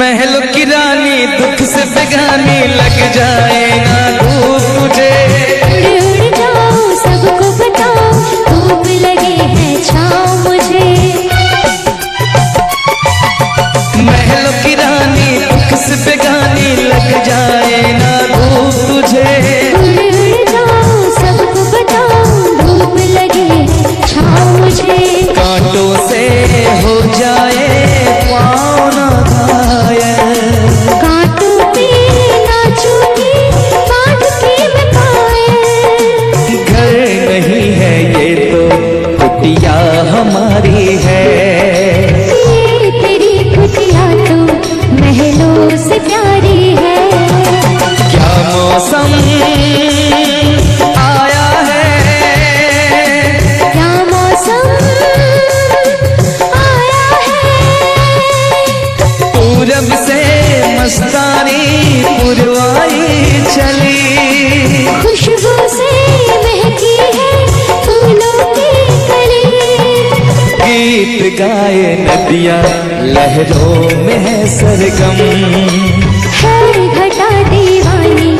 महलों की रानी दुख से बेगानी लग जाए ना धूप तुझे। उड़ जाओ सबको बताओ धूप लगे है छाँव मुझे। महलों की रानी दुख से बेगानी लग जाए ना धूप तुझे। उड़ जाओ सबको बताओ धूप लगे है छाँव मुझे। कांटों से हो जाए पाँव ना घायल, कांटों पे नाचूंगी बांध के मैं पायल। घर नहीं है ये तो कुटिया हमारी है। ये तेरी कुटिया तो महलों से प्यारी है। क्या मौसम आया है, क्या मौसम आया है। पूरब से मस्तानी पुरवाई चली। खुशबू से महकी है फूलों की कली। गीत गाए नदियाँ लहरों में है सरगम। है घटा दीवानी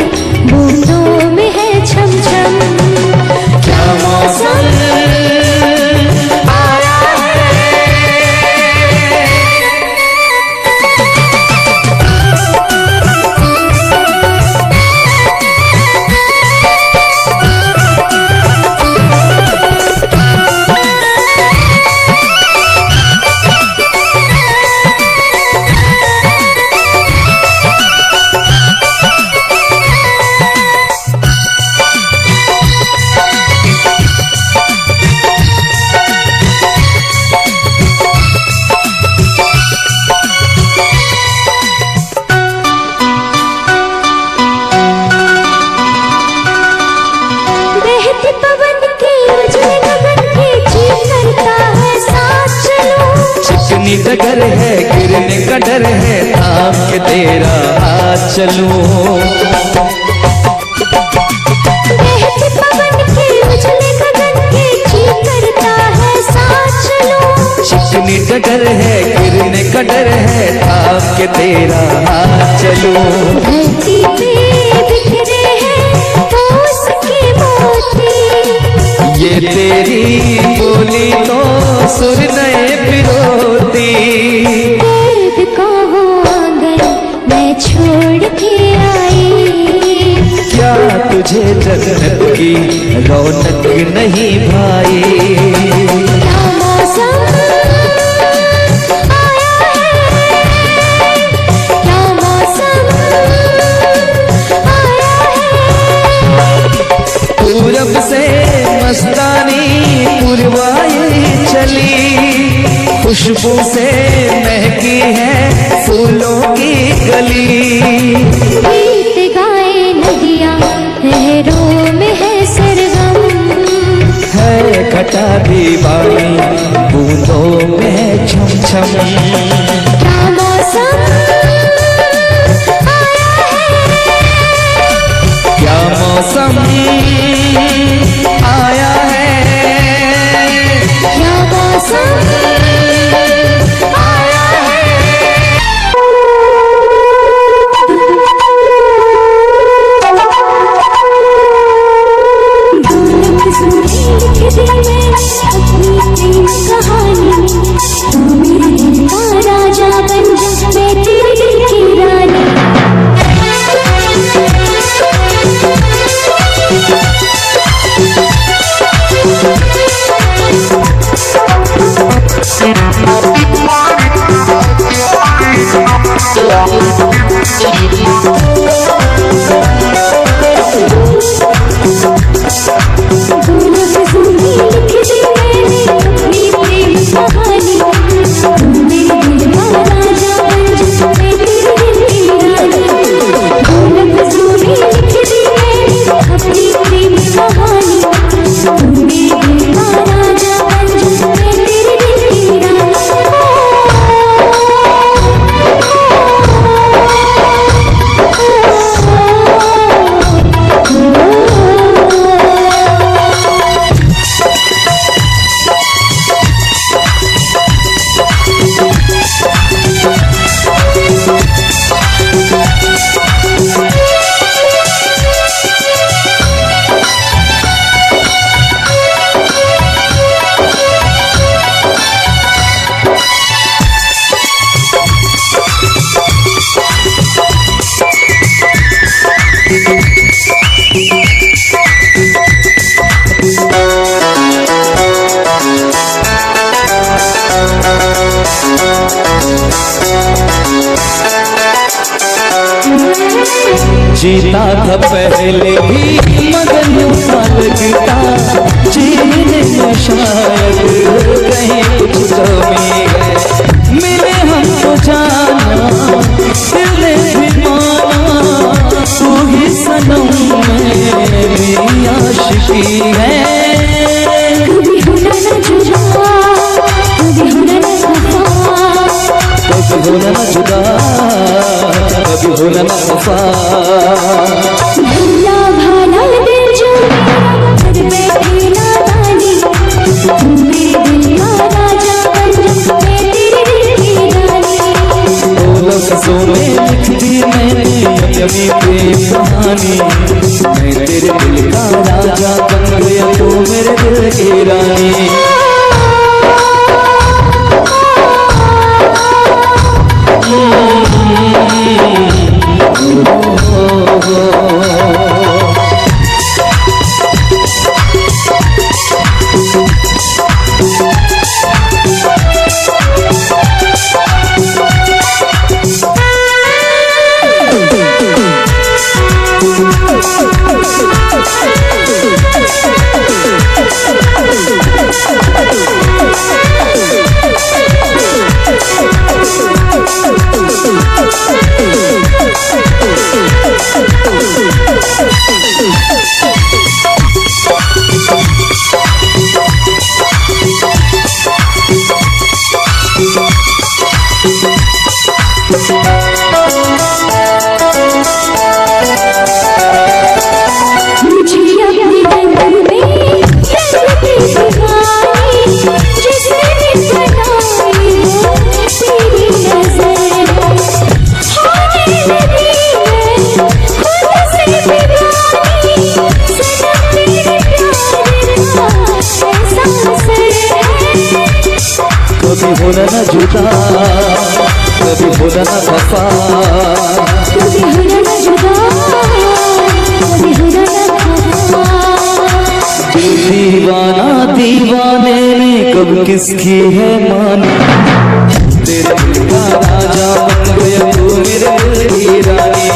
बूंदों में है छम छम। क्या मौसम आया है। बहते पवन के उजले गगन के जी करता है साथ चलो। चिकनी डगर है गिरने का डर है थाम के तेरा हाथ चलूं। बहते पवन के उजले गगन के जी करता है साथ चलो। चिकनी डगर है गिरने का डर है थाम के तेरा हाथ चलूं। धरती पे बिखरे हैं ओस के मोती। ये तेरी बोली तो सुर नए पिरोती। दर्द को हो आंगन मैं छोड़ के आई। क्या तुझे जन्नत की रौनक नहीं भाई। क्या मौसम आया है। क्या मौसम आया है। पूरब से मस्तानी पुरवाई चली। खुशबू से महकी है फूलों की गली। गीत गाए नदियाँ लहरों में है सरगम। है घटा दीवानी बूंदों में छम छम। क्या मौसम आया है। क्या मौसम आया है। क्या मौसम आया राजा बन मैं तेरे दिल की रानी। जीता था पहले भी मगर यूं लगता जीने में शायद कहीं कुछ कमी है। मिले हमको जाना दिल ने भी माना तू ही सनम मेरी आशिकी है। कभी होना न जुदा, कभी होना न खफा, कभी होना न जुदा, कभी होना न खफा। भला भाला दिल जो मेरा घर बैठे नादानी, तू मेरे दिल का राजा बन मैं तेरे दिल की रानी। लफ्ज़ों में लिख दी मैंने अपनी प्रेम कहानी, मैं तेरे दिल का राजा बन गया तू मेरे दिल की रानी। कभी होना न जुदा, कभी होना न खफा, कभी होना न जुदा, कभी होना न खफा। दीवाना दीवाने ने कब किसकी है मानी, तेरे दिल का राजा बन गया तू मेरे दिल की रानी।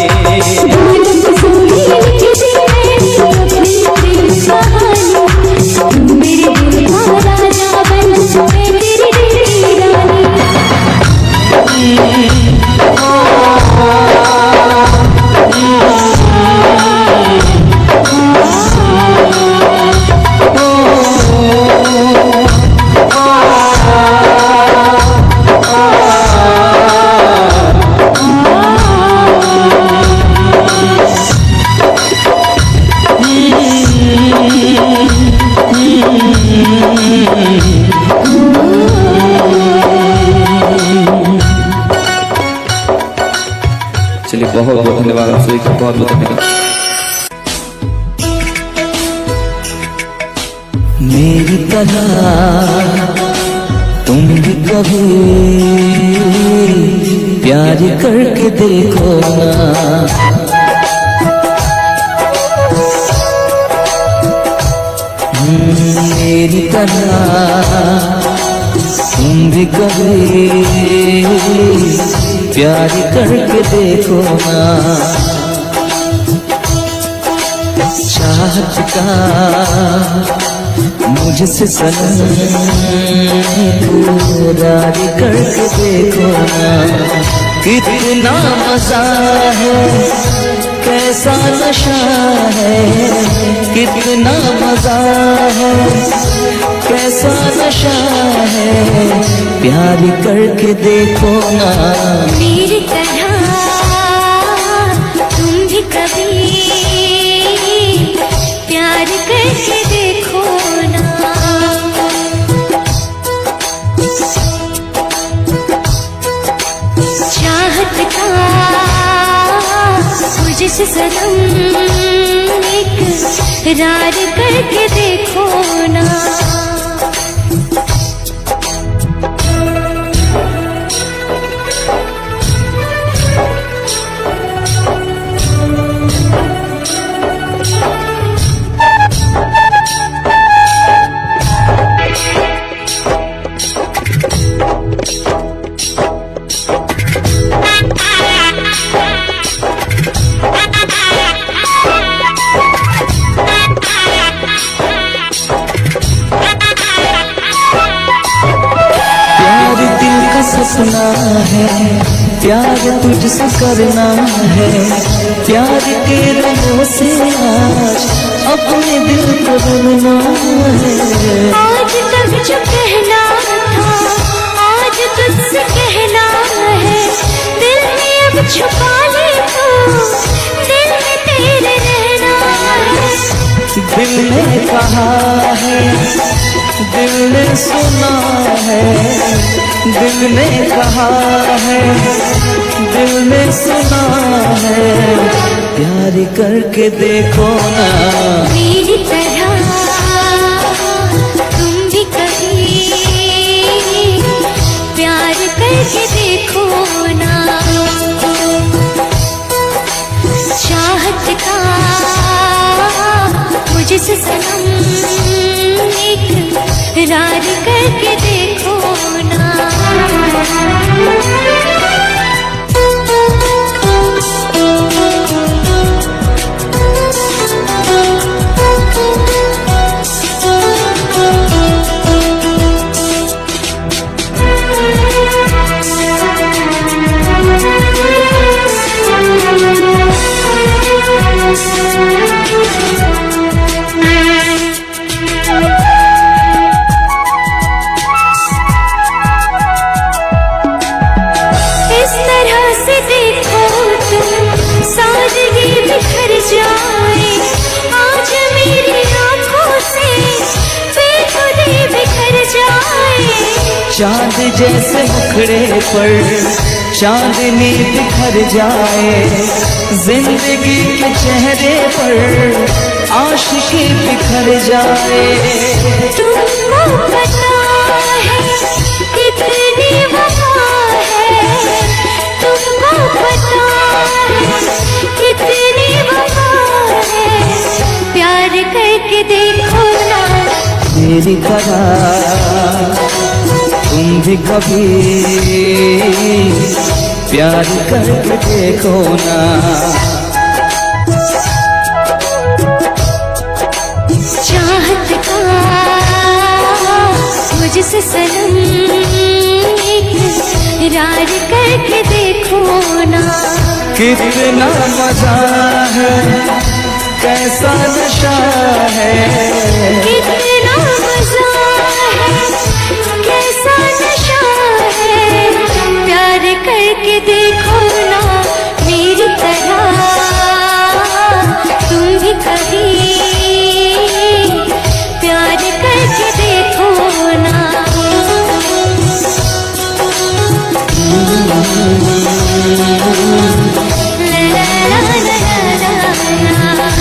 चलिए बहुत बहुत धन्यवाद आप सभी का, बहुत बहुत धन्यवाद। मेरी तरह तुम भी कभी प्यार करके देखो ना, मेरी तरह तुम भी कभी प्यार करके देखो ना। चाहत का मुझसे सनम इकरार करके देखो ना। कितना मजा है, कैसा नशा है, कितना मजा है, कैसा नशा है, प्यार करके देखो ना। मेरी तरह तुम भी कभी प्यार करके देखो ना। चाहत का मुझसे सनम इकरार करके देखो ना। सपना है, प्यार तुझसे करना है, प्यार के रंगों से आज अपने दिल को रंगना है। आज तक जो कहना था आज तुझसे कहना है, दिल में अब छुपा ले तो दिल में तेरे रहना है। दिल ने कहा है, दिल ने सुना है, दिल ने कहा है, दिल ने सुना है, प्यार करके देखो ना मेरी तरह तुम भी कभी प्यार करके देखो ना। चाहत का मुझसे सनम इकरार करके देखो ना। इस तरह से देखो तुम सादगी बिखर जाए, आज मेरी आंखों से बेखुदी बिखर जाए। चांद जैसे मुखड़े पर चांदनी बिखर जाए, जिंदगी के चेहरे पर आशिकी बिखर जाए। तुमको पता है कितनी वफा है, तुमको पता है कितनी वफा है, प्यार करके देखो ना मेरी तरह तुम भी कभी प्यार करके देखो ना। चाहत का मुझसे सनम इकरार करके देखो ना। कितना मजा है, कैसा नशा है, कितना मजा है, कैसा नशा है, प्यार करके देखो ना मेरी तरह तुम भी कभी प्यार करके देखो ना। ला ला ला ला ला ला।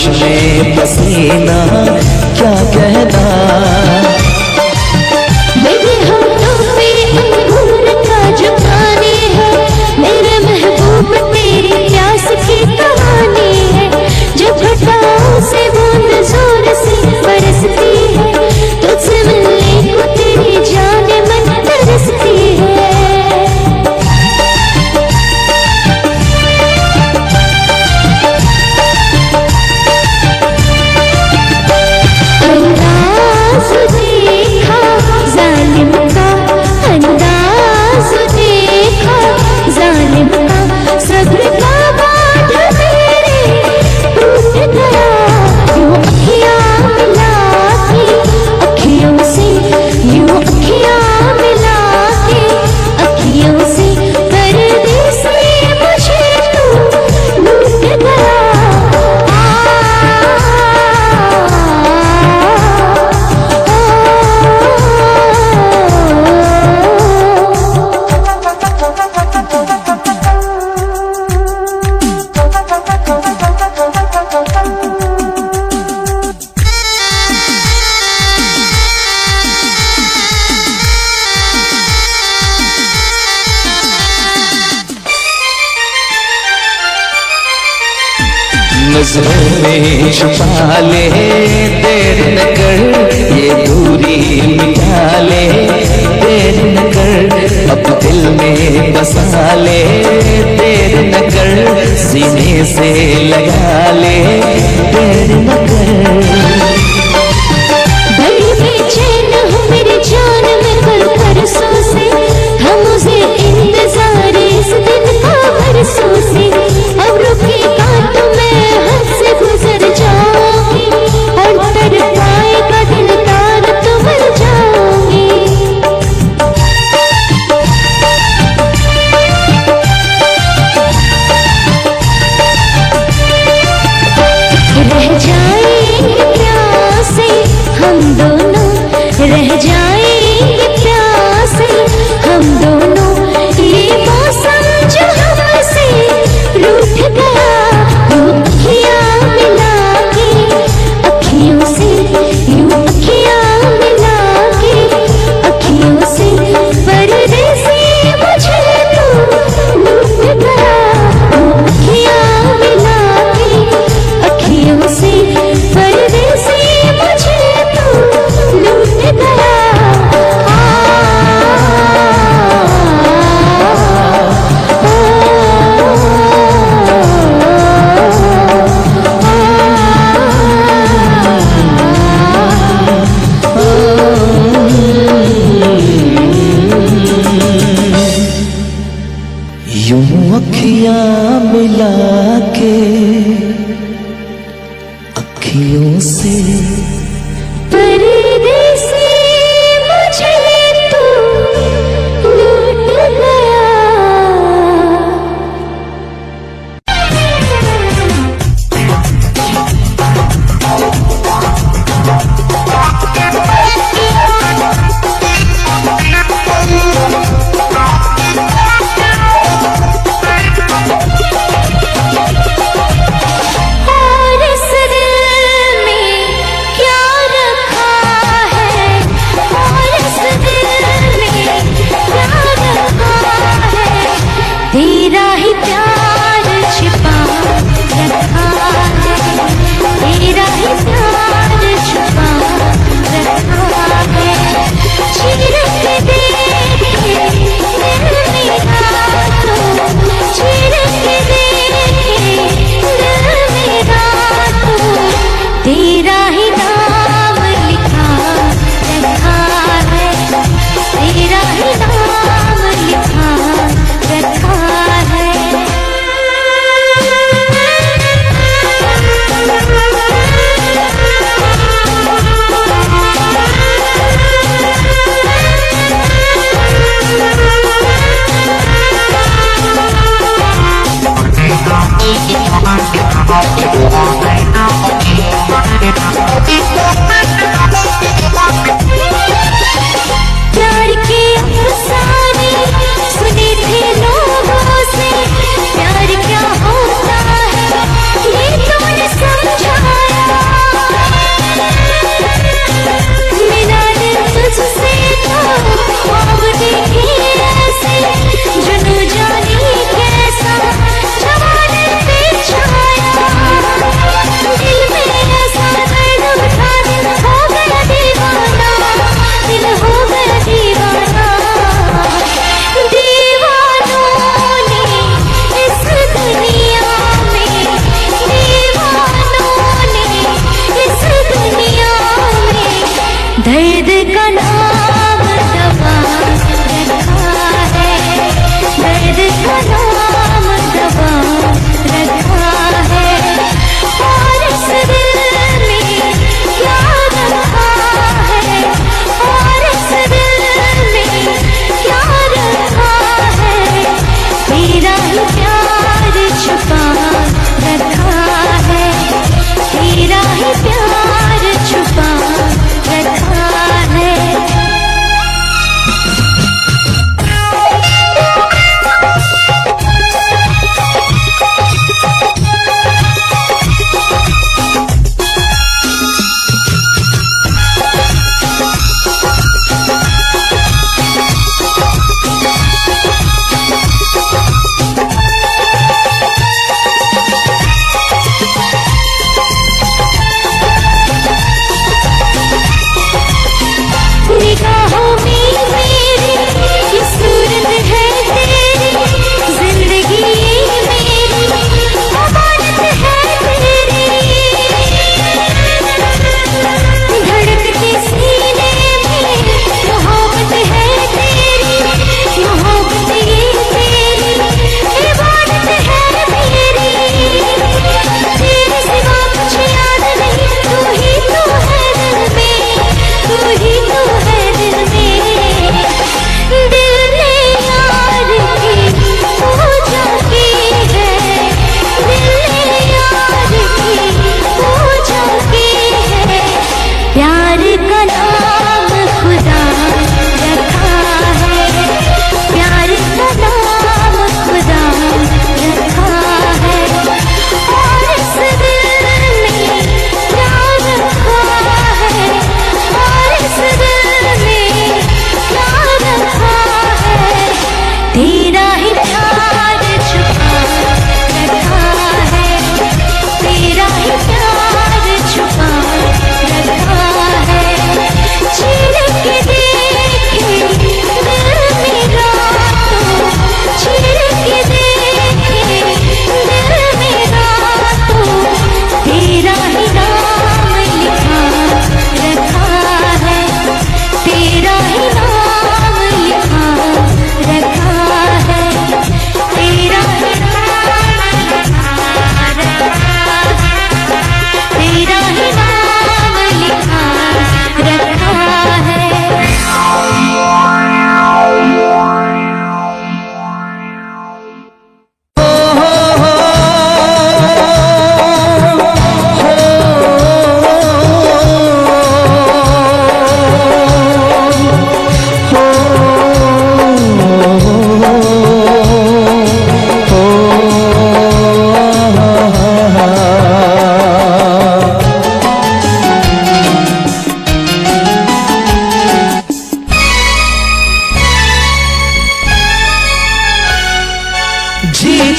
बारिश में पसीना क्या कहना। मेरे होठों पे अंगूर का जो पानी है, मेरे महबूब तेरी प्यास की कहानी है। जब घटाओं से बूंद जोर से बरसती है, तुझसे मिलने को तेरी जान मन तरसती है। अंदाज़ देखा जालिम का, अंदाज़ देखा जालिम का, सब्र का बांध मेरे टूट गया। यूं अखियाँ मिला के अखियों से, यूं अखियाँ मिला के अखियों से, परदेसी मुझे तू लूट गया। नजरों में छुपा ले, देर न कर, ये दूरी मिटा ले, देर न कर, अब दिल में बसा ले, देर न कर, सीने से लगा ले, देर न कर। बड़ी बेचैन हूँ मेरी जान में कल परसों से, हम उसे इंतजार इस दिन का बरसों से। अब रुकेगा तो मैं हद से गुजर जाऊंगी, और तर पाएगा दिल तार तो मर जाऊंगी। रह जाएंगे प्यासे हम दोनों, रह जाएंगे प्यासे हम दोनों। ये मौसम जो हमसे रूठ गया, यूं अखियाँ मिला के अखियों से, यूं अखियाँ मिला के अखियों से, परदेसी मुझे तू लूट गया। यूं अखियाँ मिला के अखियों से, परदेसी मुझे तू लूट गया। यूं अखियाँ मिला के अखियों से, परदेसी मुझे तू लूट गया। और इस दिल में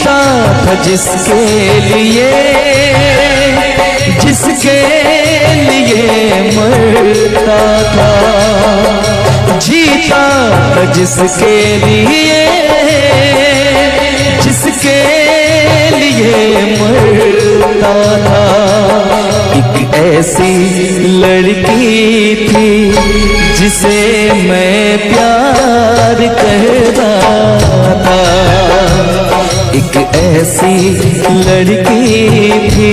जीता था जिसके लिए मरता था, जीता था जिसके लिए मरता था। एक ऐसी लड़की थी जिसे मैं प्यार करता था, एक ऐसी लड़की थी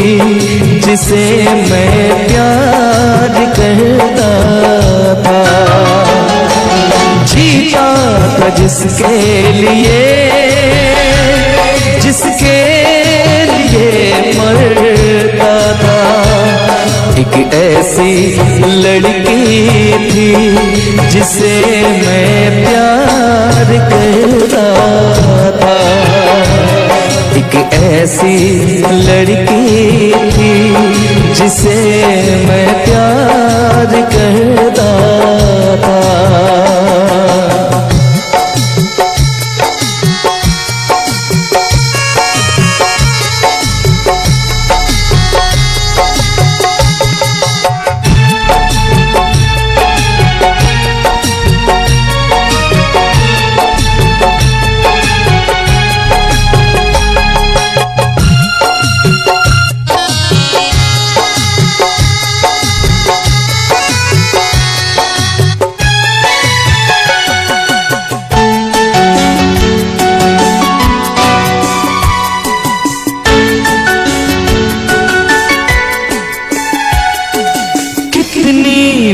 जिसे मैं प्यार करता था। जीता था जिसके लिए मरता था। एक ऐसी लड़की थी जिसे मैं प्यार करता था, एक ऐसी लड़की थी जिसे मैं प्यार करता था।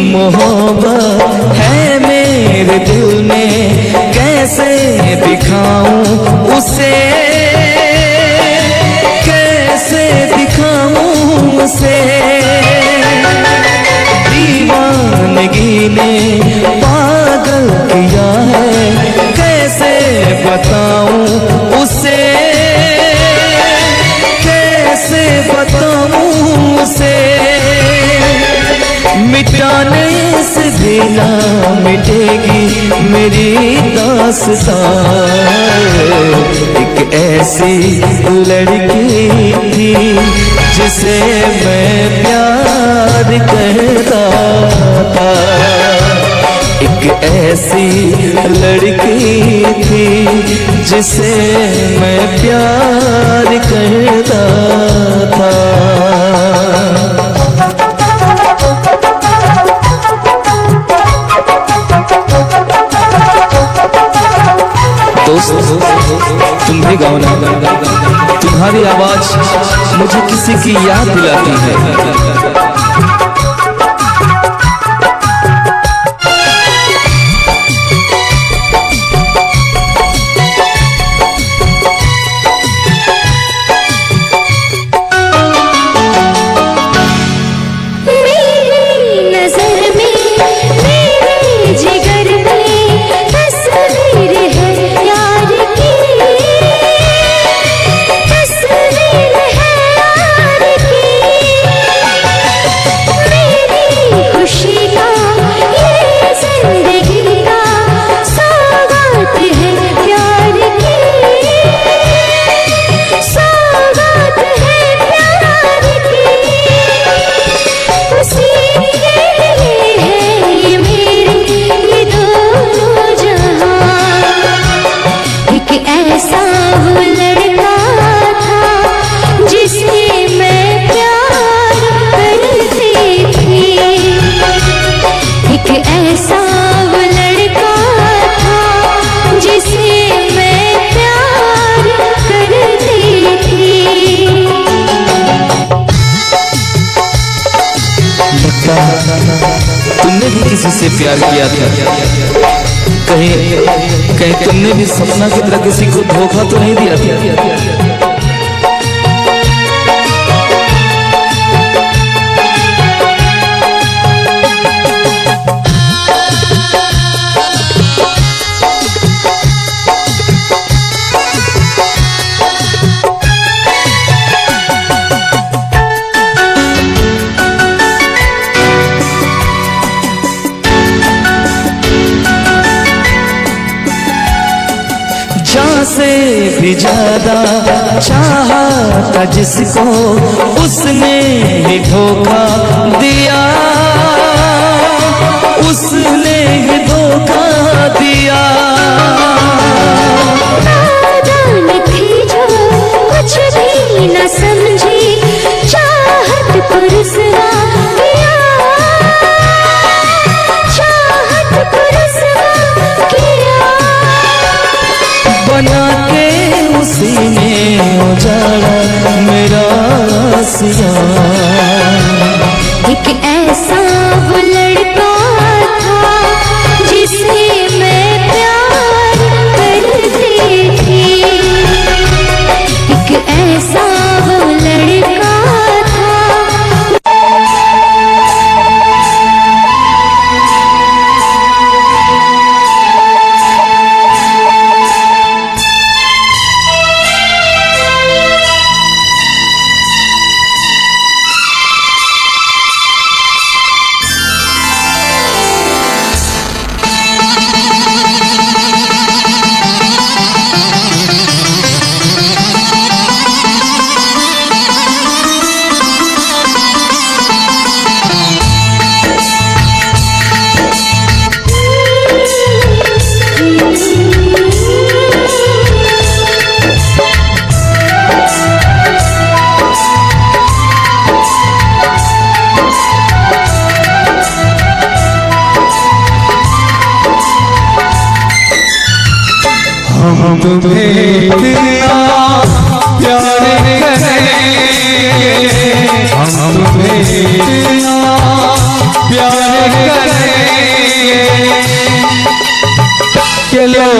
मोहब्बत है मेरे दिल में, कैसे दिखाऊं उसे, कैसे दिखाऊं उसे। दीवानगी ने पागल किया है, कैसे बताऊं उसे, कैसे बताऊं उसे। मिटाने से भी ना मिटेगी मेरी दास्तां। एक ऐसी लड़की थी जिसे मैं प्यार करता था, एक ऐसी लड़की थी जिसे मैं प्यार करता था। दोस्त तुम भी गाओ ना, तुम्हारी आवाज मुझे किसी की याद दिलाती है। तुमने भी किसी से प्यार किया था, कहीं तुमने भी सपना की तरह किसी को धोखा तो नहीं दिया था? से भी ज्यादा चाहा था जिसको उसने ही धोखा दिया, उसने ही धोखा दिया। नादान थी जो कुछ भी न समझी, चाहत को रुसवा किया, चाहत को रुसवा किया। बना के उसी ने उजाड़ा मेरा सिया। एक ऐसा वो लड़का था जिसे मैं प्यार करती थी, एक ऐसा वो लड़का था। हम तुम्हें इतना प्यार करेंगे, हम तुम्हें इतना प्यार करेंगे कि लोग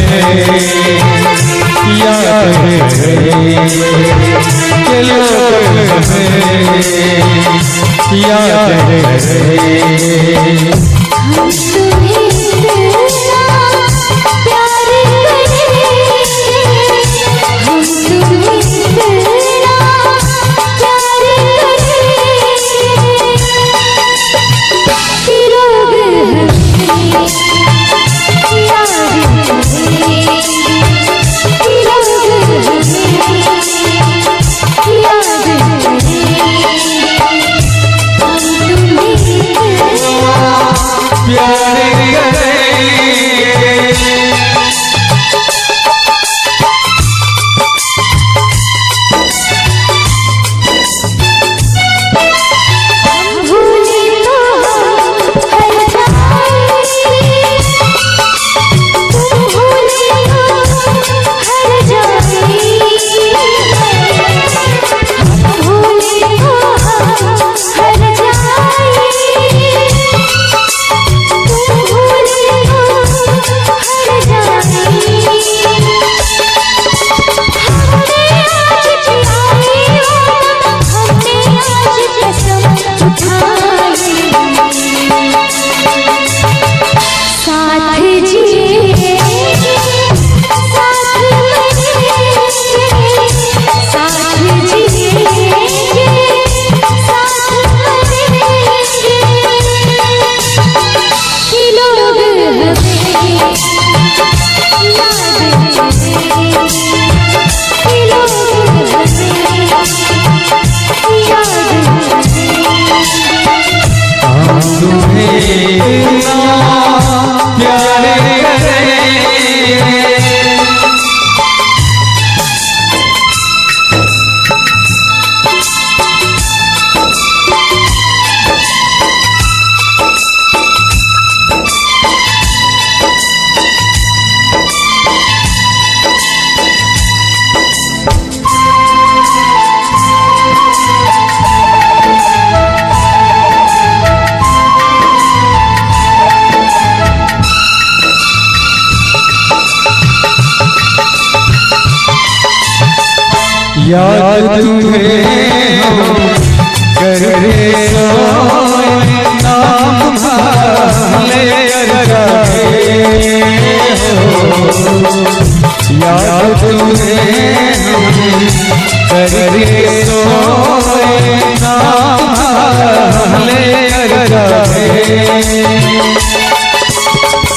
हमें याद करेंगे, कि लोग हमें याद करेंगे। याद तुम्हें हम करे सोए नाम ले रखे हो। याद तुम्हें हम करे सोए नाम ले रखे।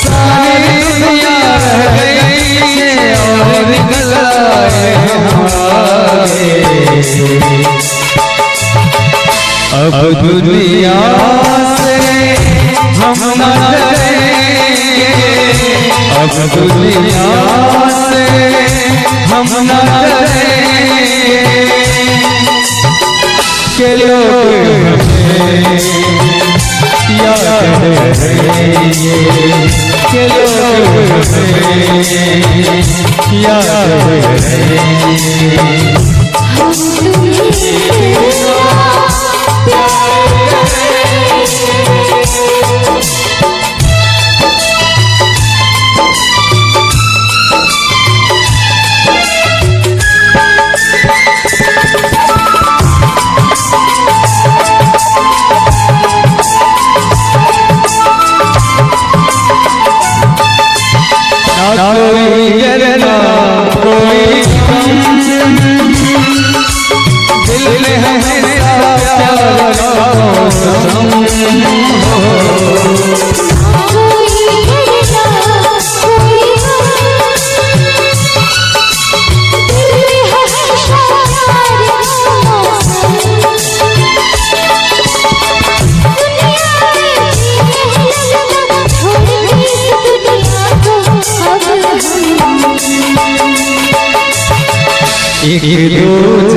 सारी दुनिया रह गई दुनिया से हम न डरेंगे, अब दुनिया से हम न डरेंगे, के लोग हमें याद करेंगे, के लोग हमें याद करेंगे। हम तुम्हें प्यार करेंगे। ना कोई डरना कोई गम, दिल में हमेशा प्यार का मौसम हो। कोई डरना कोई गम, दिल में हमेशा प्यार का मौसम। दुनिया में जीने लगना, छोड़ दी इस दुनिया को अब हम। एक रोज